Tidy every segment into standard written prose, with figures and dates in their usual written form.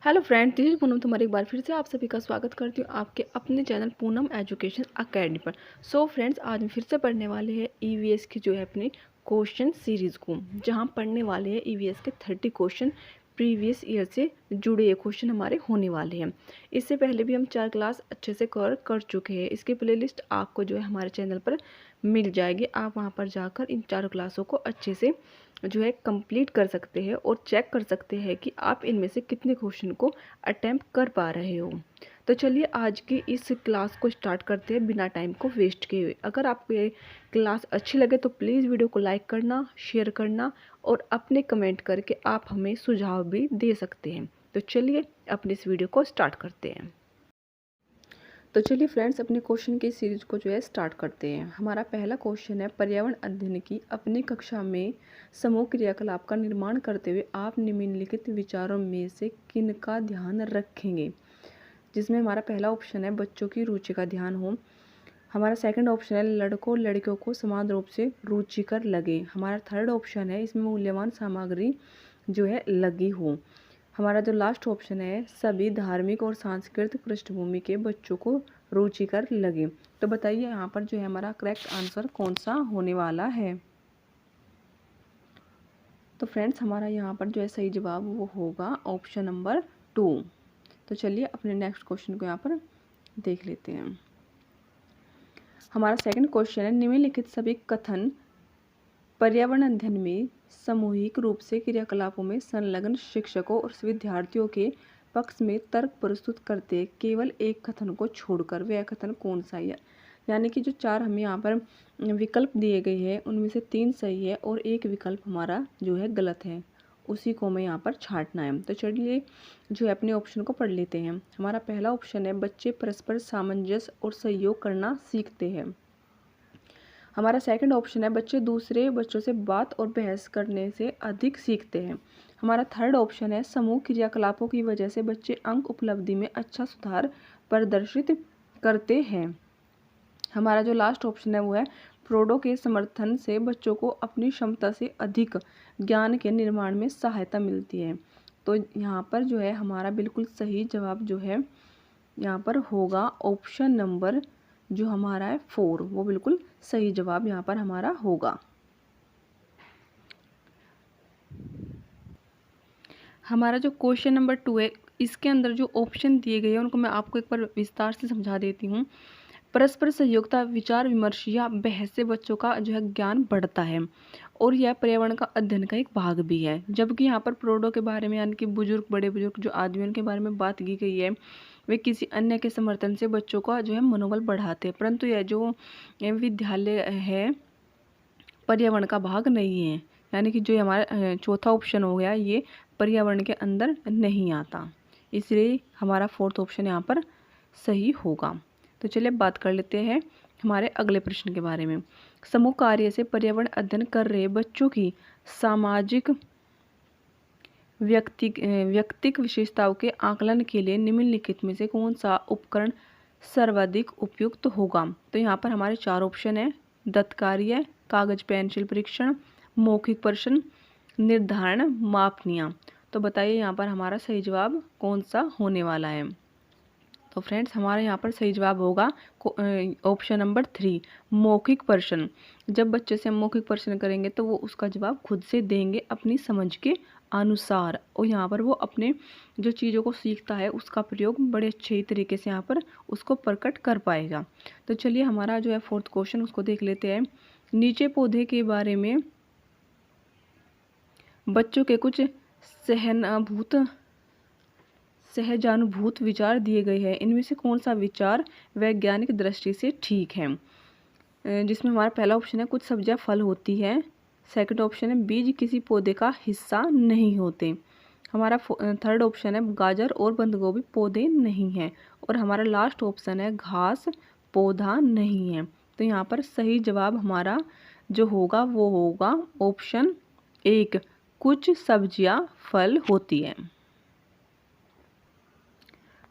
Hello friend, this is Poonam. तुम्हारे एक बार फिर से आप सभी का स्वागत करती हूँ आपके अपने चैनल पूनम एजुकेशन अकेडमी पर। सो फ्रेंड्स, आज हम फिर से पढ़ने वाले हैं ईवीएस की जो है अपनी क्वेश्चन सीरीज़ को, जहाँ पढ़ने वाले हैं ईवीएस के 30 क्वेश्चन प्रीवियस ईयर से जुड़े ये क्वेश्चन हमारे होने वाले हैं। इससे पहले भी हम 4 क्लास अच्छे से कवर कर चुके हैं। इसकी प्लेलिस्ट आपको जो है हमारे चैनल पर मिल जाएगी। आप वहाँ पर जाकर इन 4 क्लासों को अच्छे से जो है कंप्लीट कर सकते हैं और चेक कर सकते हैं कि आप इनमें से कितने क्वेश्चन को अटेम्प्ट कर पा रहे हो। तो चलिए आज की इस क्लास को स्टार्ट करते हैं बिना टाइम को वेस्ट किए हुए। अगर आपको ये क्लास अच्छी लगे तो प्लीज़ वीडियो को लाइक करना, शेयर करना और अपने कमेंट करके आप हमें सुझाव भी दे सकते हैं। तो चलिए अपनी इस वीडियो को स्टार्ट करते हैं। तो चलिए फ्रेंड्स, अपने क्वेश्चन की सीरीज को जो है स्टार्ट करते हैं। हमारा पहला क्वेश्चन है, पर्यावरण अध्ययन की अपनी कक्षा में समूह क्रियाकलाप का निर्माण करते हुए आप निम्नलिखित विचारों में से किन का ध्यान रखेंगे। जिसमें हमारा पहला ऑप्शन है बच्चों की रुचि का ध्यान हो। हमारा सेकंड ऑप्शन है लड़कों लड़कियों को समान रूप से रुचिकर लगे। हमारा थर्ड ऑप्शन है इसमें मूल्यवान सामग्री जो है लगी हो। हमारा जो लास्ट ऑप्शन है सभी धार्मिक और सांस्कृतिक पृष्ठभूमि के बच्चों को रुचिकर लगे। तो बताइए यहाँ पर जो है हमारा करेक्ट आंसर कौन सा होने वाला है। तो फ्रेंड्स, हमारा यहाँ पर जो है सही जवाब वो होगा ऑप्शन नंबर 2। तो चलिए अपने नेक्स्ट क्वेश्चन को यहाँ पर देख लेते हैं। हमारा सेकंड क्वेश्चन है, निम्नलिखित सभी कथन पर्यावरण अध्ययन में सामूहिक रूप से क्रियाकलापों में संलग्न शिक्षकों और विद्यार्थियों के पक्ष में तर्क प्रस्तुत करते केवल एक कथन को छोड़कर वह कथन कौन सा है। यानी कि जो 4 हमें यहाँ पर विकल्प दिए गए हैं उनमें से 3 सही है और एक विकल्प हमारा जो है गलत है, उसी को हमें यहाँ पर छांटना है। तो चलिए जो है अपने ऑप्शन को पढ़ लेते हैं। हमारा पहला ऑप्शन है बच्चे परस्पर सामंजस्य और सहयोग करना सीखते हैं। हमारा सेकंड ऑप्शन है बच्चे दूसरे बच्चों से बात और बहस करने से अधिक सीखते हैं। हमारा थर्ड ऑप्शन है समूह क्रियाकलापों की वजह से बच्चे अंक उपलब्धि में अच्छा सुधार प्रदर्शित करते हैं। हमारा जो लास्ट ऑप्शन है वो है प्रोडो के समर्थन से बच्चों को अपनी क्षमता से अधिक ज्ञान के निर्माण में सहायता मिलती है। तो यहाँ पर जो है हमारा बिल्कुल सही जवाब जो है यहाँ पर होगा ऑप्शन नंबर जो हमारा है 4, वो बिल्कुल सही जवाब यहाँ पर हमारा होगा। हमारा जो क्वेश्चन नंबर 2 है इसके अंदर जो ऑप्शन दिए गए हैं उनको मैं आपको एक बार विस्तार से समझा देती हूँ। परस्पर सहयोगिता, विचार विमर्श या बहस से बच्चों का जो है ज्ञान बढ़ता है और यह पर्यावरण का अध्ययन का एक भाग भी है। जबकि यहाँ पर प्रोडो के बारे में यानी कि बुजुर्ग, बड़े बुजुर्ग जो आदमी उनके बारे में बात की गई है, वे किसी अन्य के समर्थन से बच्चों का जो है मनोबल बढ़ाते हैं, परंतु यह जो विद्यालय है पर्यावरण का भाग नहीं है। यानी कि जो हमारा चौथा ऑप्शन हो गया ये पर्यावरण के अंदर नहीं आता, इसलिए हमारा फोर्थ ऑप्शन यहाँ पर सही होगा। तो चलिए बात कर लेते हैं हमारे अगले प्रश्न के बारे में। समूह कार्य से पर्यावरण अध्ययन कर रहे बच्चों की सामाजिक व्यक्तिक विशेषताओं के आकलन के लिए निम्नलिखित में से कौन सा उपकरण सर्वाधिक उपयुक्त होगा। तो यहाँ पर हमारे 4 ऑप्शन है, दत्त कार्य, कागज पेंसिल परीक्षण, मौखिक प्रश्न, निर्धारण, मापनियाँ। तो बताइए यहाँ पर हमारा सही जवाब कौन सा होने वाला है। तो फ्रेंड्स, हमारे यहाँ पर सही जवाब होगा ऑप्शन नंबर 3, मौखिक प्रश्न। जब बच्चे से हम मौखिक प्रश्न करेंगे तो वो उसका जवाब खुद से देंगे अपनी समझ के अनुसार, और यहाँ पर वो अपने जो चीज़ों को सीखता है उसका प्रयोग बड़े अच्छे तरीके से यहाँ पर उसको प्रकट कर पाएगा। तो चलिए हमारा जो है फोर्थ क्वेश्चन उसको देख लेते हैं। नीचे पौधे के बारे में बच्चों के कुछ सहजानुभूत विचार दिए गए हैं, इनमें से कौन सा विचार वैज्ञानिक दृष्टि से ठीक है। जिसमें हमारा पहला ऑप्शन है कुछ सब्जियां फल होती है। सेकंड ऑप्शन है बीज किसी पौधे का हिस्सा नहीं होते। हमारा थर्ड ऑप्शन है गाजर और बंद गोभी पौधे नहीं हैं। और हमारा लास्ट ऑप्शन है घास पौधा नहीं है। तो यहाँ पर सही जवाब हमारा जो होगा वो होगा ऑप्शन 1, कुछ सब्जियां फल होती हैं।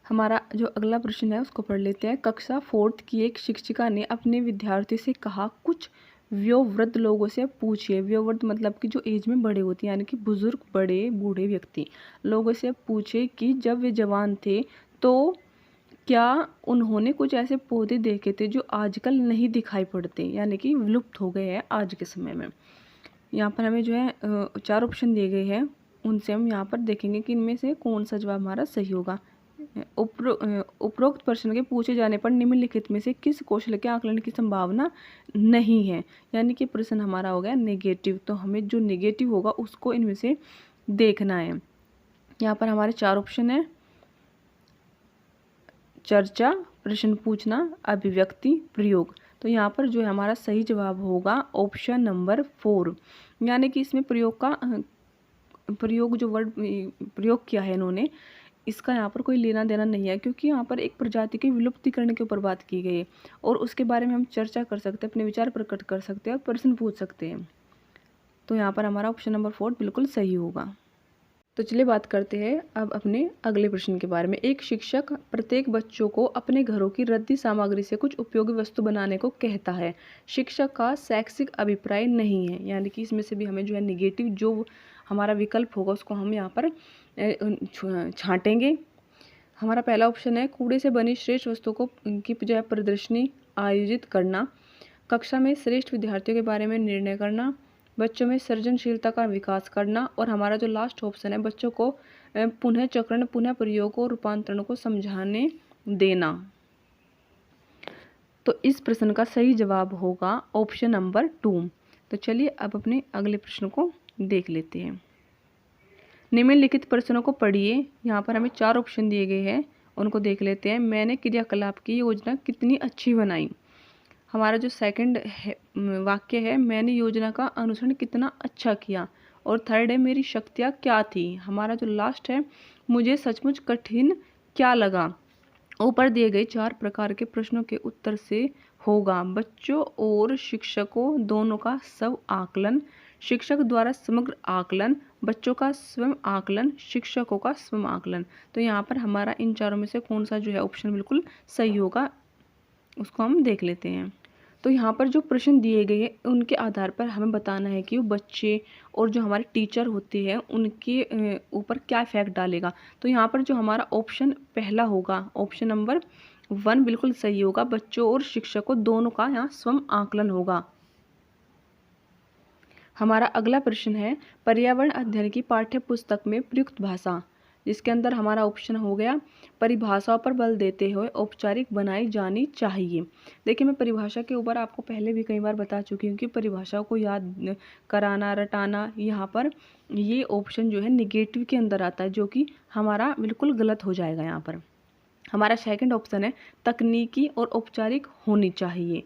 हमारा जो अगला प्रश्न है उसको पढ़ लेते हैं। कक्षा 4th की एक शिक्षिका ने अपने विद्यार्थियों से कहा कुछ वयोवृद्ध लोगों से पूछिए। वयोवृद्ध मतलब कि जो एज में बड़े होते हैं, यानी कि बुजुर्ग, बड़े, बूढ़े व्यक्ति लोगों से पूछे कि जब वे जवान थे तो क्या उन्होंने कुछ ऐसे पौधे देखे थे जो आजकल नहीं दिखाई पड़ते, यानी कि विलुप्त हो गए हैं आज के समय में। यहाँ पर हमें जो है 4 ऑप्शन दिए गए हैं, उनसे हम यहाँ पर देखेंगे कि इनमें से कौन सा जवाब हमारा सही होगा। उपरोक्त प्रश्न के पूछे जाने पर निम्नलिखित में से किस कौशल के आकलन की संभावना नहीं है, यानी कि प्रश्न हमारा हो गया नेगेटिव। तो हमें जो नेगेटिव होगा उसको इनमें से देखना है। यहाँ पर हमारे 4 ऑप्शन है, चर्चा, प्रश्न पूछना, अभिव्यक्ति, प्रयोग। तो यहाँ पर जो है हमारा सही जवाब होगा ऑप्शन नंबर 4, यानी कि इसमें प्रयोग जो वर्ड प्रयोग किया है इन्होंने, इसका यहाँ पर कोई लेना देना नहीं है, क्योंकि यहाँ पर एक प्रजाति के विलुप्तीकरण के ऊपर बात की गई है और उसके बारे में हम चर्चा कर सकते हैं, अपने विचार प्रकट कर सकते हैं और प्रश्न पूछ सकते हैं। तो यहाँ पर हमारा ऑप्शन नंबर 4 बिल्कुल सही होगा। तो चलिए बात करते हैं अब अपने अगले प्रश्न के बारे में। एक शिक्षक प्रत्येक बच्चों को अपने घरों की रद्दी सामग्री से कुछ उपयोगी वस्तु बनाने को कहता है। शिक्षक का शैक्षिक अभिप्राय नहीं है, यानी कि इसमें से भी हमें जो है निगेटिव जो हमारा विकल्प होगा उसको हम यहाँ पर छांटेंगे। हमारा पहला ऑप्शन है कूड़े से बनी श्रेष्ठ वस्तुओं को की जो है प्रदर्शनी आयोजित करना, कक्षा में श्रेष्ठ विद्यार्थियों के बारे में निर्णय करना, बच्चों में सृजनशीलता का विकास करना, और हमारा जो लास्ट ऑप्शन है बच्चों को पुनः चक्रण, पुनः प्रयोग और रूपांतरण को समझाने देना। तो इस प्रश्न का सही जवाब होगा ऑप्शन नंबर 2। तो चलिए अब अपने अगले प्रश्न को देख लेते हैं। निम्नलिखित प्रश्नों को पढ़िए। यहाँ पर हमें 4 ऑप्शन दिए गए हैं, उनको देख लेते हैं। मैंने क्रियाकलाप की योजना कितनी अच्छी बनाई। हमारा जो सेकंड वाक्य है, मैंने योजना का अनुसरण कितना अच्छा किया। और थर्ड है, मेरी शक्तियाँ क्या थी। हमारा जो लास्ट है, मुझे सचमुच कठिन क्या लगा। ऊपर दिए गए 4 प्रकार के प्रश्नों के उत्तर से होगा बच्चों और शिक्षकों दोनों का स्व आकलन, शिक्षक द्वारा समग्र आकलन, बच्चों का स्वयं आकलन, शिक्षकों का स्वयं आकलन। तो यहाँ पर हमारा इन चारों में से कौन सा जो है ऑप्शन बिल्कुल सही होगा, उसको हम देख लेते हैं। तो यहाँ पर जो प्रश्न दिए गए हैं उनके आधार पर हमें बताना है कि वो बच्चे और जो हमारे टीचर होते हैं उनके ऊपर क्या इफेक्ट डालेगा। तो यहाँ पर जो हमारा ऑप्शन पहला होगा, ऑप्शन नंबर 1 बिल्कुल सही होगा। बच्चों और शिक्षकों दोनों का यहाँ स्वयं आकलन होगा। हमारा अगला प्रश्न है पर्यावरण अध्ययन की पाठ्य पुस्तक में प्रयुक्त भाषा, जिसके अंदर हमारा ऑप्शन हो गया परिभाषाओं पर बल देते हुए औपचारिक बनाई जानी चाहिए। देखिए, मैं परिभाषा के ऊपर आपको पहले भी कई बार बता चुकी हूँ कि परिभाषाओं को याद कराना, रटाना, यहाँ पर ये ऑप्शन जो है निगेटिव के अंदर आता है, जो कि हमारा बिल्कुल गलत हो जाएगा। यहाँ पर हमारा सेकंड ऑप्शन है तकनीकी और औपचारिक होनी चाहिए।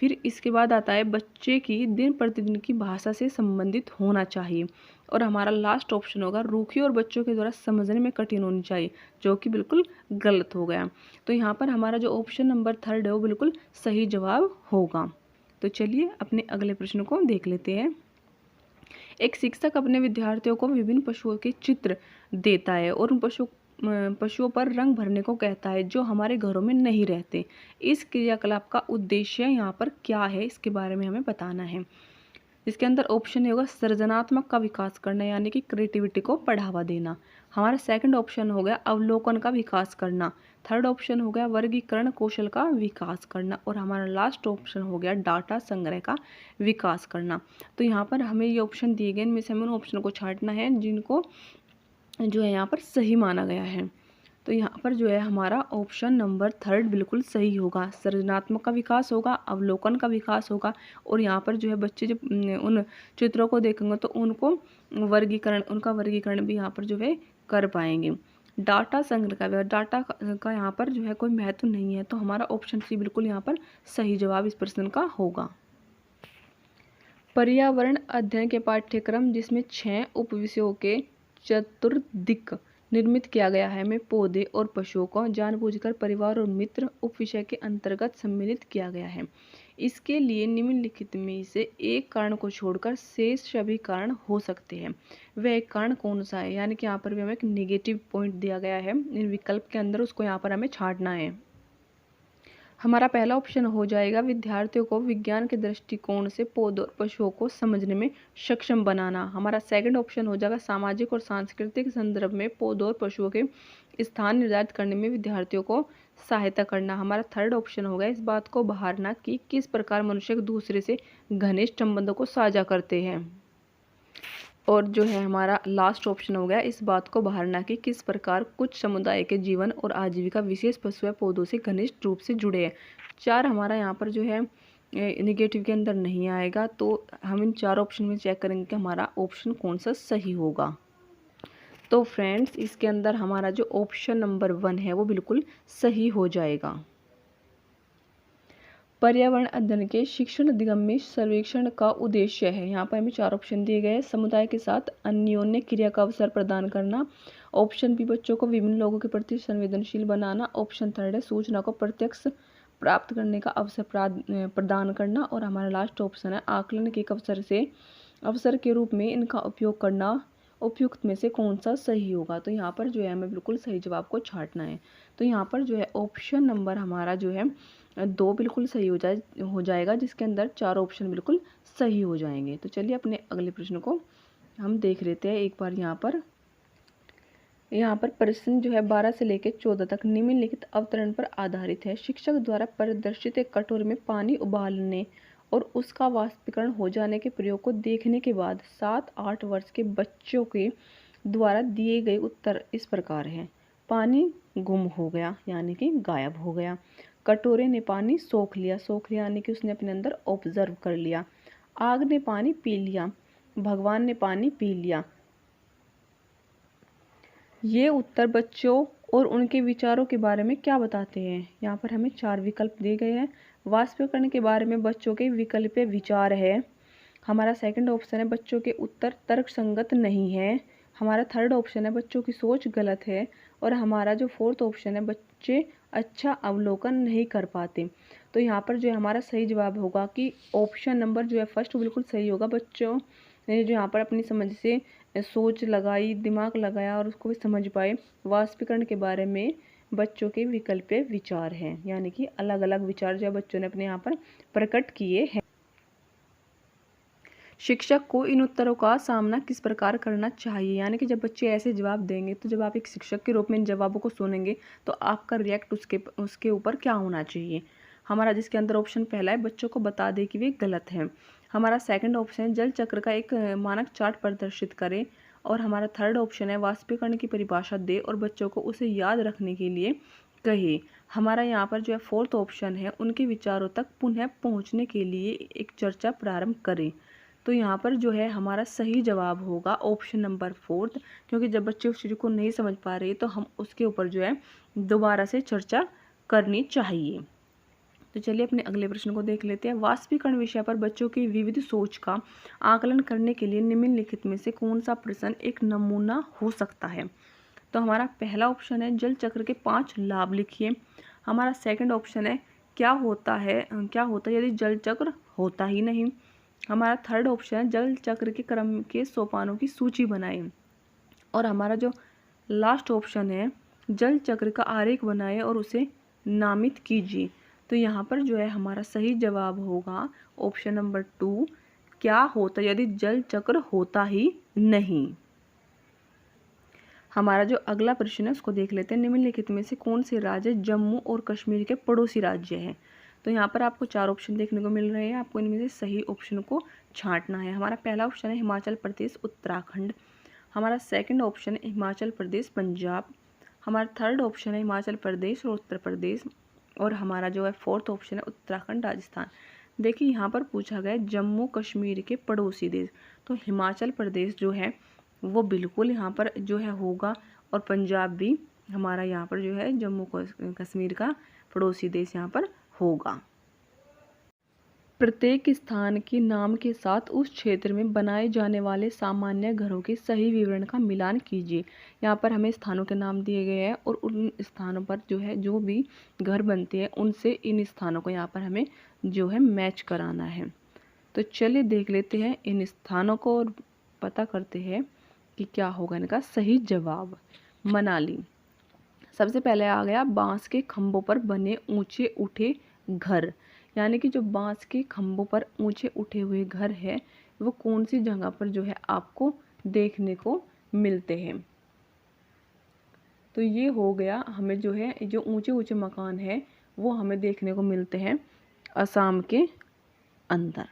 फिर इसके बाद आता है बच्चे की दिन प्रतिदिन की भाषा से संबंधित होना चाहिए। और हमारा लास्ट ऑप्शन होगा रूखी और बच्चों के द्वारा समझने में कठिन होनी चाहिए, जो कि बिल्कुल गलत हो गया। तो यहाँ पर हमारा जो ऑप्शन नंबर 3 है वो बिल्कुल सही जवाब होगा। तो चलिए अपने अगले प्रश्न को देख लेते हैं। एक शिक्षक अपने विद्यार्थियों को विभिन्न पशुओं के चित्र देता है और उन पशुओं पर रंग भरने को कहता है जो हमारे घरों में नहीं रहते। इस क्रियाकलाप का उद्देश्य यहाँ पर क्या है, इसके बारे में हमें बताना है। इसके अंदर ऑप्शन होगा सृजनात्मक का विकास करना, यानी कि क्रिएटिविटी को बढ़ावा देना। हमारा सेकंड ऑप्शन हो गया अवलोकन का विकास करना। थर्ड ऑप्शन हो गया वर्गीकरण कौशल का विकास करना। और हमारा लास्ट ऑप्शन हो गया डाटा संग्रह का विकास करना। तो यहाँ पर हमें ये ऑप्शन दिए गए, इनमें से हमें उन ऑप्शन को छांटना है जिनको जो है यहाँ पर सही माना गया है। तो यहाँ पर जो है हमारा ऑप्शन नंबर 3 बिल्कुल सही होगा। सृजनात्मक का विकास होगा, अवलोकन का विकास होगा, और यहाँ पर जो है बच्चे जब उन चित्रों को देखेंगे तो उनको उनका वर्गीकरण भी यहाँ पर जो है कर पाएंगे। डाटा संग्रह का, डाटा का यहाँ पर जो है कोई महत्व नहीं है। तो हमारा ऑप्शन सी बिल्कुल यहाँ पर सही जवाब इस प्रश्न का होगा। पर्यावरण अध्ययन के पाठ्यक्रम जिसमें 6 उपविषयों के चतुर्दिक निर्मित किया गया है में पौधे और पशुओं को जानबूझकर परिवार और मित्र उपविषय के अंतर्गत सम्मिलित किया गया है। इसके लिए निम्नलिखित में से एक कारण को छोड़कर शेष सभी कारण हो सकते हैं। वह एक कारण कौन सा है, यानी कि यहाँ पर भी हमें एक नेगेटिव पॉइंट दिया गया है इन विकल्प के अंदर, उसको यहाँ पर हमें छांटना है। हमारा पहला ऑप्शन हो जाएगा विद्यार्थियों को विज्ञान के दृष्टिकोण से पौधों और पशुओं को समझने में सक्षम बनाना। हमारा सेकंड ऑप्शन हो जाएगा सामाजिक और सांस्कृतिक संदर्भ में पौधों और पशुओं के स्थान निर्धारित करने में विद्यार्थियों को सहायता करना। हमारा थर्ड ऑप्शन होगा इस बात को बहारना कि किस प्रकार मनुष्य एक दूसरे से घनिष्ठ संबंधों को साझा करते हैं। और जो है हमारा लास्ट ऑप्शन हो गया इस बात को बहारना कि किस प्रकार कुछ समुदाय के जीवन और आजीविका विशेष पशु या पौधों से घनिष्ठ रूप से जुड़े हैं। चार हमारा यहाँ पर जो है निगेटिव के अंदर नहीं आएगा, तो हम इन चार ऑप्शन में चेक करेंगे कि हमारा ऑप्शन कौन सा सही होगा। तो फ्रेंड्स इसके अंदर हमारा जो ऑप्शन नंबर 1 है वो बिल्कुल सही हो जाएगा। पर्यावरण अध्ययन के शिक्षण अधिगम्य सर्वेक्षण का उद्देश्य है। यहाँ पर हमें चार ऑप्शन दिए गए हैं। समुदाय के साथ अन्योन्य क्रिया का अवसर प्रदान करना। ऑप्शन बी बच्चों को विभिन्न लोगों के प्रति संवेदनशील बनाना। ऑप्शन थर्ड है सूचना को प्रत्यक्ष प्राप्त करने का अवसर प्रदान करना। और हमारा लास्ट ऑप्शन है आकलन के एक अवसर के रूप में इनका उपयोग करना। उपयुक्त में से कौन सा सही होगा। तो यहाँ पर जो है हमें बिल्कुल सही जवाब को छांटना है। तो यहाँ पर जो है ऑप्शन नंबर हमारा जो है 2 बिल्कुल सही हो जाएगा, जिसके अंदर 4 ऑप्शन बिल्कुल सही हो जाएंगे। तो चलिए अपने अगले प्रश्न को हम देख लेते हैं एक बार। यहाँ पर प्रश्न जो है 12 से लेकर 14 तक निम्नलिखित अवतरण पर आधारित है। शिक्षक द्वारा प्रदर्शित एक कटोरे में पानी उबालने और उसका वाष्पीकरण हो जाने के प्रयोग को देखने के बाद 7-8 वर्ष के बच्चों के द्वारा दिए गए उत्तर इस प्रकार हैं। पानी गुम हो गया यानी कि गायब हो गया। कटोरे ने पानी सोख लिया यानी कि उसने अपने अंदर ऑब्जर्व कर लिया। आग ने पानी पी लिया। भगवान ने पानी पी लिया। ये उत्तर बच्चों और उनके विचारों के बारे में क्या बताते हैं। यहाँ पर हमें 4 विकल्प दिए गए हैं। वाष्पीकरण के बारे में बच्चों के विकल्प विचार है। हमारा सेकंड ऑप्शन है बच्चों के उत्तर तर्कसंगत नहीं है। हमारा थर्ड ऑप्शन है बच्चों की सोच गलत है। और हमारा जो फोर्थ ऑप्शन है बच्चे अच्छा अवलोकन नहीं कर पाते। तो यहाँ पर जो है हमारा सही जवाब होगा कि ऑप्शन नंबर जो है फर्स्ट बिल्कुल सही होगा। बच्चों ने जो यहाँ पर अपनी समझ से सोच लगाई, दिमाग लगाया और उसको भी समझ पाए। वाष्पीकरण के बारे में बच्चों के विकल्प विचार हैं, यानी कि अलग अलग विचार जो है बच्चों ने अपने यहाँ पर प्रकट किए हैं। शिक्षक को इन उत्तरों का सामना किस प्रकार करना चाहिए, यानी कि जब बच्चे ऐसे जवाब देंगे तो जब आप एक शिक्षक के रूप में इन जवाबों को सुनेंगे तो आपका रिएक्ट उसके ऊपर क्या होना चाहिए। हमारा जिसके अंदर ऑप्शन पहला है बच्चों को बता दे कि वे गलत हैं। हमारा सेकंड ऑप्शन है जल चक्र का एक मानक चार्ट प्रदर्शित करें। और हमारा थर्ड ऑप्शन है वाष्पीकरण की परिभाषा दे और बच्चों को उसे याद रखने के लिए कहे। हमारा यहाँ पर जो है फोर्थ ऑप्शन है उनके विचारों तक पुनः पहुँचने के लिए एक चर्चा प्रारंभ करें। तो यहाँ पर जो है हमारा सही जवाब होगा ऑप्शन नंबर 4, क्योंकि जब बच्चे उस चीज़ को नहीं समझ पा रहे तो हम उसके ऊपर जो है दोबारा से चर्चा करनी चाहिए। तो चलिए अपने अगले प्रश्न को देख लेते हैं। वाष्पीकरण विषय पर बच्चों की विविध सोच का आकलन करने के लिए निम्नलिखित में से कौन सा प्रश्न एक नमूना हो सकता है। तो हमारा पहला ऑप्शन है जल चक्र के 5 लाभ लिखिए। हमारा सेकंड ऑप्शन है क्या होता यदि जल चक्र होता ही नहीं। हमारा थर्ड ऑप्शन है जल चक्र के क्रम के सोपानों की सूची बनाएं। और हमारा जो लास्ट ऑप्शन है जल चक्र का आरेख बनाएं और उसे नामित कीजिए। तो यहाँ पर जो है हमारा सही जवाब होगा ऑप्शन नंबर 2, क्या होता यदि जल चक्र होता ही नहीं। हमारा जो अगला प्रश्न है उसको देख लेते हैं। निम्नलिखित में से कौन से राज्य जम्मू और कश्मीर के पड़ोसी राज्य हैं। तो यहाँ पर आपको 4 ऑप्शन देखने को मिल रहे हैं। आपको इनमें से सही ऑप्शन को छांटना है। हमारा पहला ऑप्शन है हिमाचल प्रदेश उत्तराखंड। हमारा सेकंड ऑप्शन है हिमाचल प्रदेश पंजाब। हमारा थर्ड ऑप्शन है हिमाचल प्रदेश और उत्तर प्रदेश। और हमारा जो है फोर्थ ऑप्शन है उत्तराखंड राजस्थान। देखिए यहाँ पर पूछा गया जम्मू कश्मीर के पड़ोसी देश, तो हिमाचल प्रदेश जो है वो बिल्कुल यहाँ पर जो है होगा। और पंजाब भी हमारा यहाँ पर जो है जम्मू कश्मीर का पड़ोसी देश यहाँ पर होगा। प्रत्येक स्थान के नाम के साथ उस क्षेत्र में बनाए जाने वाले सामान्य घरों के सही विवरण का मिलान कीजिए। यहाँ पर हमें स्थानों के नाम दिए गए हैं और उन स्थानों पर जो है जो भी घर बनते हैं उनसे इन स्थानों को यहाँ पर हमें जो है मैच कराना है। तो चलिए देख लेते हैं इन स्थानों को और पता करते हैं कि क्या होगा इनका सही जवाब। मनाली सबसे पहले आ गया। बांस के खंभों पर बने ऊंचे उठे घर, यानी कि जो बांस के खंभों पर ऊंचे उठे हुए घर है वो कौन सी जगह पर जो है आपको देखने को मिलते हैं। तो ये हो गया, हमें जो है जो ऊंचे ऊंचे मकान है वो हमें देखने को मिलते हैं असम के अंदर।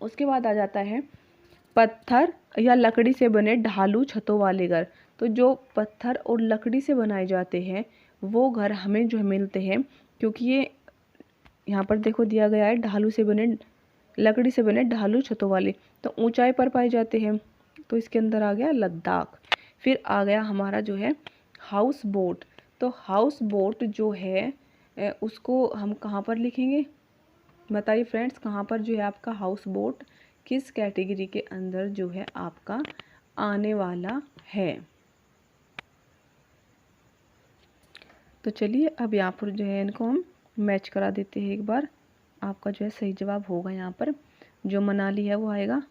उसके बाद आ जाता है पत्थर या लकड़ी से बने ढालू छतों वाले घर। तो जो पत्थर और लकड़ी से बनाए जाते हैं वो घर हमें जो मिलते हैं, क्योंकि ये यहाँ पर देखो दिया गया है ढालू से बने, लकड़ी से बने ढालू छतों वाले, तो ऊंचाई पर पाए जाते हैं। तो इसके अंदर आ गया लद्दाख। फिर आ गया हमारा जो है हाउस बोट। तो हाउस बोट जो है उसको हम कहाँ पर लिखेंगे, बताइए फ्रेंड्स, कहाँ पर जो है आपका हाउस बोट किस कैटेगरी के अंदर जो है आपका आने वाला है। तो चलिए अब यहाँ पर जो है इनको हम मैच करा देते हैं एक बार। आपका जो है सही जवाब होगा यहाँ पर जो मनाली है वो आएगा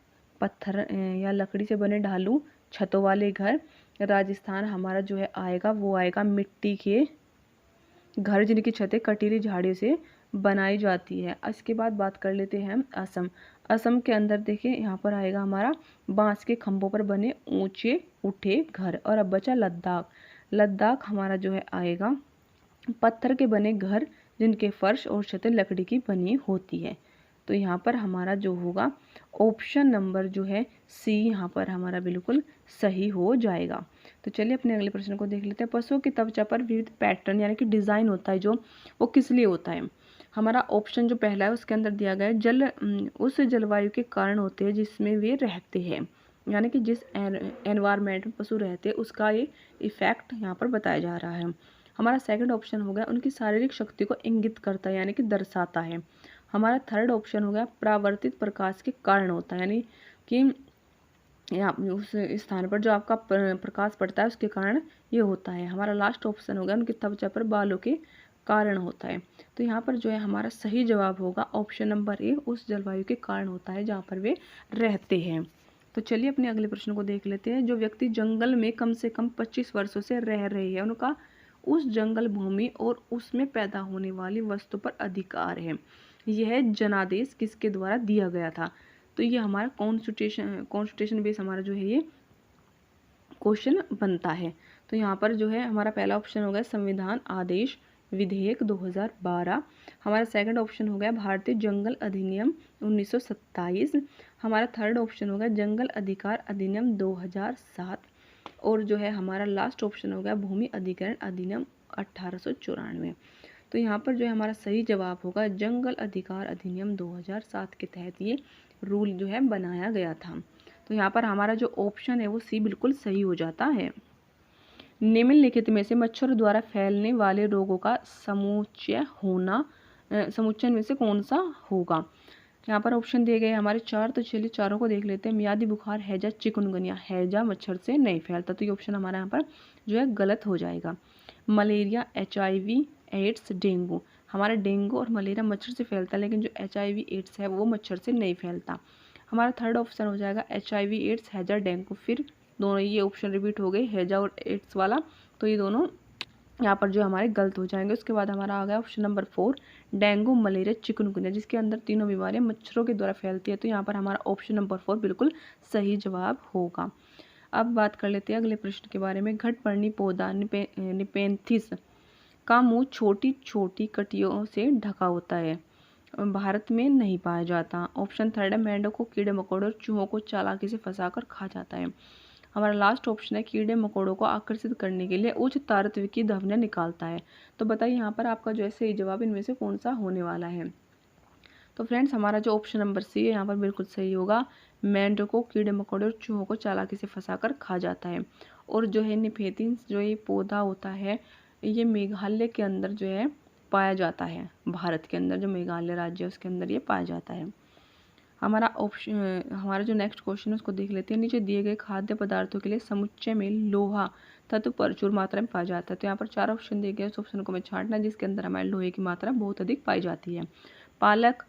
पत्थर या लकड़ी से बने ढालू छतों वाले घर। राजस्थान हमारा जो है आएगा वो आएगा मिट्टी के घर जिनकी छतें कटीली झाड़ियों से बनाई जाती है। इसके बाद बात कर लेते हैं हम असम। असम के अंदर देखिए यहाँ पर आएगा हमारा बांस के खंभों पर बने ऊंचे उठे घर। और अब बचा लद्दाख। लद्दाख हमारा जो है आएगा पत्थर के बने घर जिनके फर्श और छतें लकड़ी की बनी होती है। तो यहाँ पर हमारा जो होगा ऑप्शन नंबर जो है सी यहाँ पर हमारा बिल्कुल सही हो जाएगा। तो चलिए अपने अगले प्रश्न को देख लेते हैं। पशुओं की त्वचा पर विविध पैटर्न यानी कि डिज़ाइन होता है जो, वो किस लिए होता है। हमारा ऑप्शन जो पहला है उसके अंदर दिया गया है उस जलवायु के कारण होते हैं जिसमें वे रहते हैं, यानी कि जिस एनवायरमेंट में पशु रहते हैं उसका ये इफेक्ट यहाँ पर बताया जा रहा है। हमारा सेकंड ऑप्शन हो गया उनकी शारीरिक शक्ति को इंगित करता है यानी कि दर्शाता है। हमारा थर्ड ऑप्शन हो गया परावर्तित प्रकाश के कारण होता है, यानी कि यहाँ उस स्थान पर जो आपका प्रकाश पड़ता है उसके कारण ये होता है। हमारा लास्ट ऑप्शन हो गया उनकी त्वचा पर बालों के कारण होता है। तो यहाँ पर जो है हमारा सही जवाब होगा ऑप्शन नंबर ए, उस जलवायु के कारण होता है जहाँ पर वे रहते हैं। तो चलिए अपने अगले प्रश्न को देख लेते हैं। जो व्यक्ति जंगल में कम से कम 25 वर्षों से रह रहे हैं उनका उस जंगल भूमि और उसमें पैदा होने वाली वस्तु पर अधिकार है। यह जनादेश किसके द्वारा दिया गया था। तो ये हमारा कॉन्स्टिट्यूशन बेस हमारा जो है ये क्वेश्चन बनता है। तो यहाँ पर जो है हमारा पहला ऑप्शन हो गया संविधान आदेश विधेयक 2012। हमारा सेकंड ऑप्शन हो गया भारतीय जंगल अधिनियम 1927। हमारा थर्ड ऑप्शन हो गया जंगल अधिकार अधिनियम 2007। और जो है हमारा लास्ट ऑप्शन हो गया भूमि अधिग्रहण अधिनियम 1894। तो यहाँ पर जो है हमारा सही जवाब होगा जंगल अधिकार अधिनियम 2007 के तहत ये रूल जो है बनाया गया था। तो यहाँ पर हमारा जो ऑप्शन है वो सी बिल्कुल सही हो जाता है। निम्नलिखित में से मच्छरों द्वारा फैलने वाले रोगों का समुच्चय में से कौन सा होगा। यहाँ पर ऑप्शन दिए गए हमारे चार। तो चलिए चारों को देख लेते हैं। मियादी बुखार, हैजा, चिकनगुनिया। हैजा मच्छर से नहीं फैलता, तो ये ऑप्शन हमारा यहाँ पर जो है गलत हो जाएगा। Malaria, HIV, AIDS, dengue. हमारा डेंगू और मलेरिया मच्छर से फैलता है, लेकिन जो HIV एड्स है वो मच्छर से नहीं फैलता। हमारा थर्ड ऑप्शन हो जाएगा HIV एड्स, हैजा, डेंगू। फिर दोनों ये ऑप्शन रिपीट हो गए, हैजा और एड्स वाला, तो ये दोनों यहाँ पर जो हमारे गलत हो जाएंगे। उसके बाद हमारा आ गया option number 4 dengue, malaria, chikungunya, जिसके अंदर तीनों बीमारियां मच्छरों के द्वारा फैलती है। तो यहाँ पर हमारा ऑप्शन नंबर 4 बिल्कुल सही जवाब होगा। अब बात कर लेते हैं अगले प्रश्न के बारे में। घटपर्णी पौधा निपेंथिस का मुंह छोटी छोटी कटियों से ढका होता है, भारत में नहीं पाया जाता। ऑप्शन थर्ड है मेंढकों, कीड़े मकोड़े और चूहों को चालाकी से फंसाकर खा जाता है। हमारा लास्ट ऑप्शन है कीड़े मकोड़ों को आकर्षित करने के लिए उच्च तारत्व की ध्वनियाँ निकालता है। तो बताइए यहाँ पर आपका जो है सही जवाब इनमें से कौन सा होने वाला है। तो फ्रेंड्स हमारा जो ऑप्शन नंबर सी है यहाँ पर बिल्कुल सही होगा। मेंढकों, कीड़े मकोड़े और चूहों को चालाकी से फंसाकर खा जाता है। और जो है निफेथिस जो ये पौधा होता है ये मेघालय के अंदर जो है पाया जाता है। भारत के अंदर जो मेघालय राज्य है उसके अंदर ये पाया जाता है। हमारा जो नेक्स्ट क्वेश्चन है उसको देख लेते हैं। नीचे दिए गए खाद्य पदार्थों के लिए समुच्चय में लोहा तत्व प्रचुर मात्रा में पाया जाता है। तो यहाँ पर 4 ऑप्शन दिए गए, उस ऑप्शन को मैं छांटना जिसके अंदर हमारे लोहे की मात्रा बहुत अधिक पाई जाती है। पालक,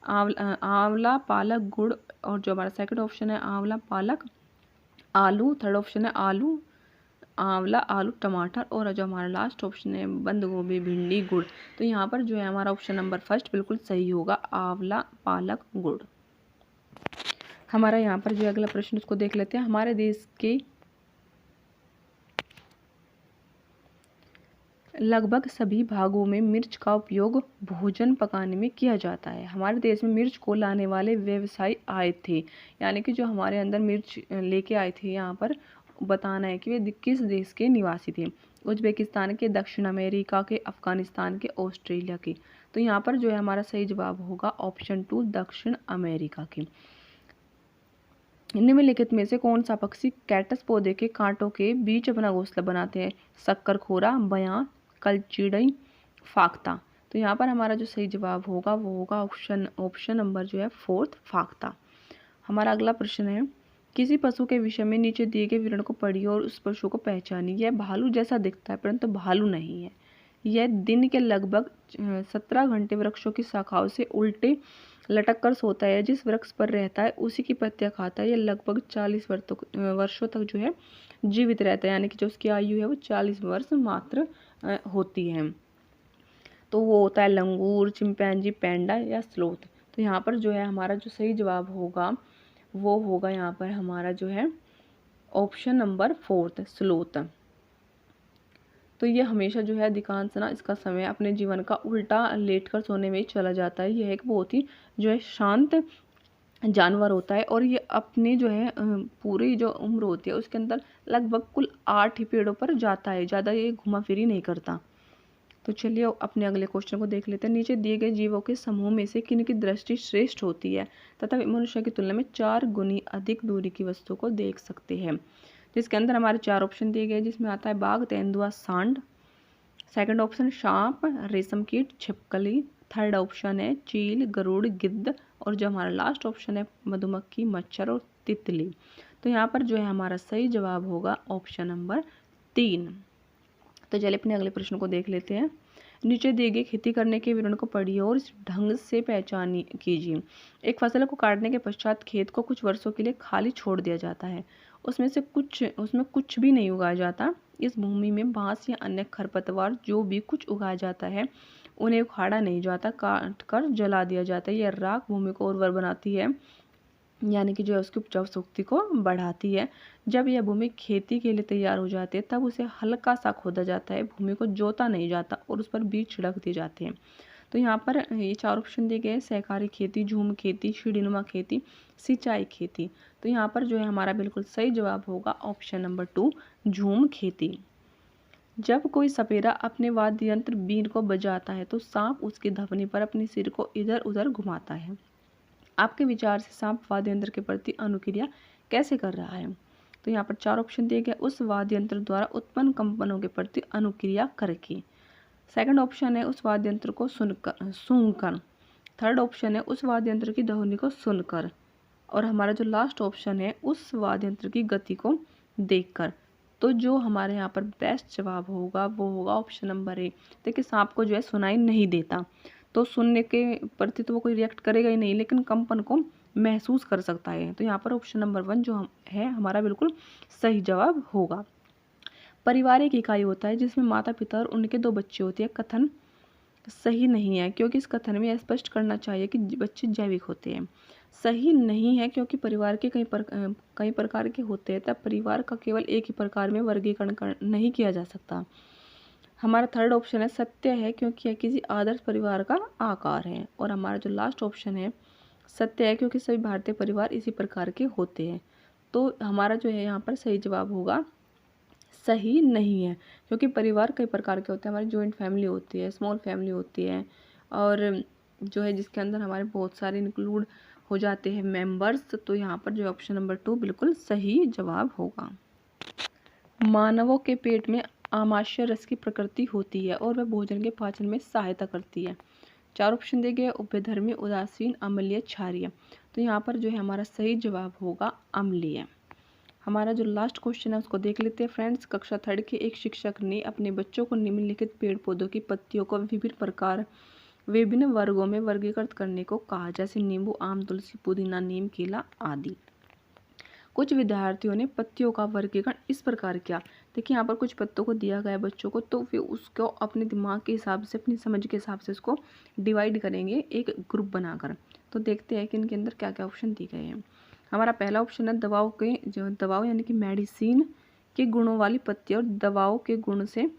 आंवला, पालक, गुड़। और जो हमारा सेकंड ऑप्शन है आंवला, पालक, आलू। थर्ड ऑप्शन है आंवला, आलू, टमाटर, और जो हमारा लास्ट ऑप्शन है बंद गोभी, भिंडी, गुड़। तो यहाँ पर जो है हमारा ऑप्शन नंबर फर्स्ट बिल्कुल सही होगा, आंवला, पालक, गुड़। हमारा यहाँ पर जो अगला प्रश्न उसको देख लेते हैं। हमारे देश के लगभग सभी भागों में मिर्च का उपयोग भोजन पकाने में किया जाता है। हमारे देश में मिर्च को लाने वाले व्यवसायी आए थे, यानी कि जो हमारे अंदर मिर्च लेके आए थे, यहाँ पर बताना है कि वे किस देश के निवासी थे। उज्बेकिस्तान के, दक्षिण अमेरिका के, अफगानिस्तान के, ऑस्ट्रेलिया के। तो यहाँ पर जो है हमारा सही जवाब होगा ऑप्शन 2 दक्षिण अमेरिका के। निम्नलिखित में से कौन सा पक्षी कैटस पौधे के कांटों के बीच अपना घोंसला बनाते हैं? शक्करखोरा, बयां, कलचीड़ई, फाख्ता। तो यहाँ पर हमारा जो सही जवाब होगा वो होगा ऑप्शन नंबर जो है 4 फाख्ता। हमारा अगला प्रश्न है, किसी पशु के विषय में नीचे दिए गए विवरण को पढ़िए और उस पशु को पहचानिए। यह भालू जैसा दिखता है परंतु भालू नहीं है। यह दिन के लगभग 17 घंटे वृक्षों की शाखाओं से उल्टे लटक कर सोता है। जिस वृक्ष पर रहता है उसी की पत्तियां खाता है। यह लगभग 40 वर्षों तक जो है जीवित रहता है, यानी कि जो उसकी आयु है वो 40 वर्ष मात्र होती है। तो वो होता है लंगूर, चिंपैंजी, पैंडा या स्लोथ। तो यहाँ पर जो है हमारा जो सही जवाब होगा वो होगा यहाँ पर हमारा जो है ऑप्शन नंबर 4 स्लोथ। तो ये हमेशा जो है अधिकांश ना इसका समय अपने जीवन का उल्टा लेटकर सोने में ही चला जाता है। यह एक बहुत ही जो है शांत जानवर होता है और ये अपनी जो है पूरी जो उम्र होती है उसके अंदर लगभग कुल 8 ही पेड़ों पर जाता है, ज़्यादा ये घुमा फिरी नहीं करता। तो चलिए अपने अगले क्वेश्चन को देख लेते हैं। नीचे दिए गए जीवों के समूह में से किन की दृष्टि श्रेष्ठ होती है तथा मनुष्य की तुलना में 4 गुनी अधिक दूरी की वस्तु को देख सकते हैं? जिसके अंदर हमारे 4 ऑप्शन दिए गए, जिसमें आता है बाघ, तेंदुआ, सांड। सेकंड ऑप्शन सांप, रेशम कीट, छिपकली। थर्ड ऑप्शन है चील, गरुड़, गिद्ध। और जो हमारा लास्ट ऑप्शन है मधुमक्खी, मच्छर और तितली। तो यहाँ पर जो है हमारा सही जवाब होगा ऑप्शन नंबर 3। तो चलिए अपने अगले प्रश्न को देख लेते हैं। नीचे दिए गए खेती करने के विवरण को पढ़िए और इस ढंग से पहचान कीजिए। एक फसल को काटने के पश्चात खेत को कुछ वर्षों के लिए खाली छोड़ दिया जाता है। उसमें कुछ भी नहीं उगाया जाता। इस भूमि में बांस या अन्य खरपतवार जो भी कुछ उगाया जाता है उन्हें उखाड़ा नहीं जाता, काट कर जला दिया जाता है। यह राख भूमि को उर्वर बनाती है, यानी कि जो है उसकी उपजाऊ शक्ति को बढ़ाती है। जब यह भूमि खेती के लिए तैयार हो जाती है तब उसे हल्का सा खोदा जाता है। भूमि को जोता नहीं जाता और उस पर बीज छिड़क दिए जाते हैं। तो यहाँ पर ये 4 ऑप्शन दिए गए, सहकारी खेती, झूम खेती, सीढ़ीनुमा खेती, सिंचाई खेती। तो यहाँ पर जो है हमारा बिल्कुल सही जवाब होगा ऑप्शन नंबर 2 झूम खेती। जब कोई सपेरा अपने वाद्य यंत्र बीन को बजाता है तो सांप उसकी धवनी पर अपने सिर को इधर उधर घुमाता है। आपके विचार से सांप वाद्य यंत्र के प्रति अनुक्रिया कैसे कर रहा है? तो यहाँ पर 4 ऑप्शन दिए गए, उस वाद्य यंत्र द्वारा उत्पन्न कंपनों के प्रति अनुक्रिया करके। सेकंड ऑप्शन है उस वाद्य यंत्र को सूंघकर। थर्ड ऑप्शन है उस वाद्य यंत्र की ध्वनि को सुनकर। और हमारा जो लास्ट ऑप्शन है उस वाद्य यंत्र की गति को देखकर। तो जो हमारे यहाँ पर बेस्ट जवाब होगा वो होगा ऑप्शन नंबर 1। देखिए सांप को जो है सुनाई नहीं देता, तो सुनने के प्रति तो वो कोई रिएक्ट करेगा ही नहीं, लेकिन कंपन को महसूस कर सकता है। तो यहाँ पर ऑप्शन नंबर 1 जो है हमारा बिल्कुल सही जवाब होगा। परिवार एक इकाई होता है जिसमें माता पिता और उनके 2 बच्चे होते हैं। कथन सही नहीं है क्योंकि इस कथन में स्पष्ट करना चाहिए कि बच्चे जैविक होते हैं। सही नहीं है क्योंकि परिवार के कई प्रकार के होते हैं, तब परिवार का केवल एक ही प्रकार में वर्गीकरण नहीं किया जा सकता। हमारा थर्ड ऑप्शन है सत्य है क्योंकि यह किसी आदर्श परिवार का आकार है। और हमारा जो लास्ट ऑप्शन है सत्य है क्योंकि सभी भारतीय परिवार इसी प्रकार के होते हैं। तो हमारा जो है यहाँ पर सही जवाब होगा सही नहीं है क्योंकि परिवार कई प्रकार के होते हैं। हमारी जॉइंट फैमिली होती है, स्मॉल फैमिली होती है, और जो है जिसके अंदर हमारे बहुत सारे इंक्लूड हो जाते हैं मेंबर्स। तो यहाँ पर जो ऑप्शन नंबर 2 बिल्कुल सही जवाब होगा। मानवों के पेट में आमाशय रस की प्रकृति होती है और वह भोजन के पाचन में सहायता करती है। 4 ऑप्शन दिए गए, उभयधर्मी, उदासीन, अम्लीय, क्षारीय। तो यहाँ पर जो है हमारा सही जवाब होगा अम्लीय। हमारा जो लास्ट क्वेश्चन है उसको देख लेते हैं फ्रेंड्स। कक्षा 3 के एक शिक्षक ने अपने बच्चों को निम्नलिखित पेड़ पौधों की पत्तियों को विभिन्न वर्गों में वर्गीकृत करने को कहा, जैसे नींबू, आम, तुलसी, पुदीना, नीम, केला आदि। कुछ विद्यार्थियों ने पत्तियों का वर्गीकरण इस प्रकार किया। देखिए यहाँ पर कुछ पत्तों को दिया गया है बच्चों को, तो फिर उसको अपने दिमाग के हिसाब से, अपनी समझ के हिसाब से उसको डिवाइड करेंगे एक ग्रुप बनाकर। तो देखते हैं कि इनके अंदर क्या क्या ऑप्शन दिए गए हैं। हमारा पहला ऑप्शन है दवाओं के, जो दवाओं यानी कि मेडिसिन के गुणों वाली पत्तियाँ और दवाओं के गुण से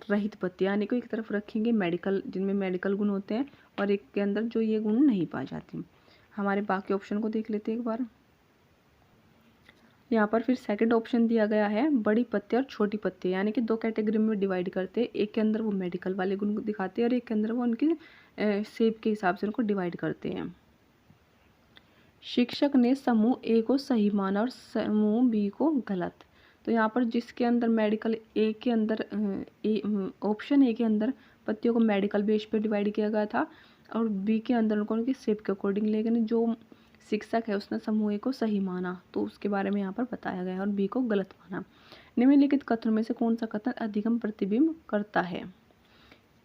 रहित पत्तियाँ, यानी कि एक तरफ रखेंगे मेडिकल, जिनमें मेडिकल गुण होते हैं, और एक के अंदर जो ये गुण नहीं पाए जाते। हमारे बाकी ऑप्शन को देख लेते हैं एक बार। यहाँ पर फिर सेकंड ऑप्शन दिया गया है बड़ी पत्ती और छोटी पत्ती, यानी कि दो कैटेगरी में डिवाइड करते हैं। एक के अंदर वो मेडिकल वाले गुण दिखाते हैं और एक के अंदर वो उनकी शेप के हिसाब से उनको डिवाइड करते हैं। शिक्षक ने समूह ए को सही माना और समूह बी को गलत। तो यहाँ पर जिसके अंदर मेडिकल ए के अंदर ऑप्शन ए के अंदर पत्तियों को मेडिकल बेस पे डिवाइड किया गया था और बी के अंदर उनको उनकी शेप के अकॉर्डिंग, लेकिन जो शिक्षक है उसने समूह ए को सही माना तो उसके बारे में यहाँ पर बताया गया है और बी को गलत माना। निम्नलिखित कथनों में से कौन सा कथन अधिगम प्रतिबिंब करता है?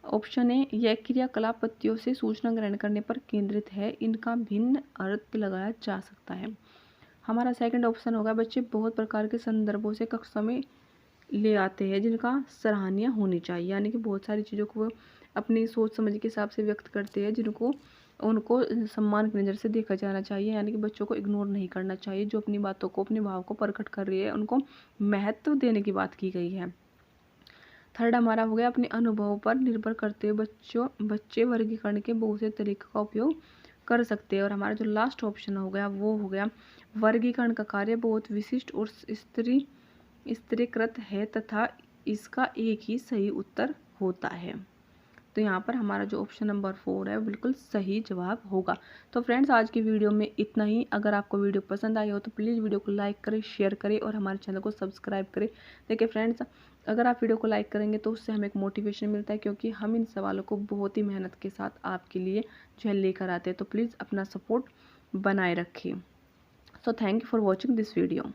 ऑप्शन ए, यह क्रियाकलाप पत्तियों से सूचना ग्रहण करने पर केंद्रित है, इनका भिन्न अर्थ लगाया जा सकता है। हमारा सेकंड ऑप्शन होगा बच्चे बहुत प्रकार के संदर्भों से कक्षा में ले आते हैं जिनका सराहनीय होनी चाहिए, यानी कि बहुत सारी चीज़ों को अपनी सोच समझ के हिसाब से व्यक्त करते हैं जिनको उनको सम्मान की नज़र से देखा जाना चाहिए, यानी कि बच्चों को इग्नोर नहीं करना चाहिए। जो अपनी बातों को, अपने भाव को प्रकट कर रही है उनको महत्व देने की बात की गई है। थर्ड हमारा हो गया अपने अनुभव पर निर्भर करते हुए बच्चे वर्गीकरण के बहुत से तरीकों का उपयोग कर सकते हैं। और हमारा जो लास्ट ऑप्शन हो गया वो हो गया वर्गीकरण का कार्य बहुत विशिष्ट और स्तरीकृत है तथा इसका एक ही सही उत्तर होता है। तो यहाँ पर हमारा जो ऑप्शन नंबर 4 है बिल्कुल सही जवाब होगा। तो फ्रेंड्स आज की वीडियो में इतना ही। अगर आपको वीडियो पसंद आई हो तो प्लीज़ वीडियो को लाइक करें, शेयर करें और हमारे चैनल को सब्सक्राइब करें। देखिए फ्रेंड्स, अगर आप वीडियो को लाइक करेंगे तो उससे हमें एक मोटिवेशन मिलता है, क्योंकि हम इन सवालों को बहुत ही मेहनत के साथ आपके लिए जो है लेकर आते हैं। तो प्लीज़ अपना सपोर्ट बनाए रखें। So thank you for watching this video.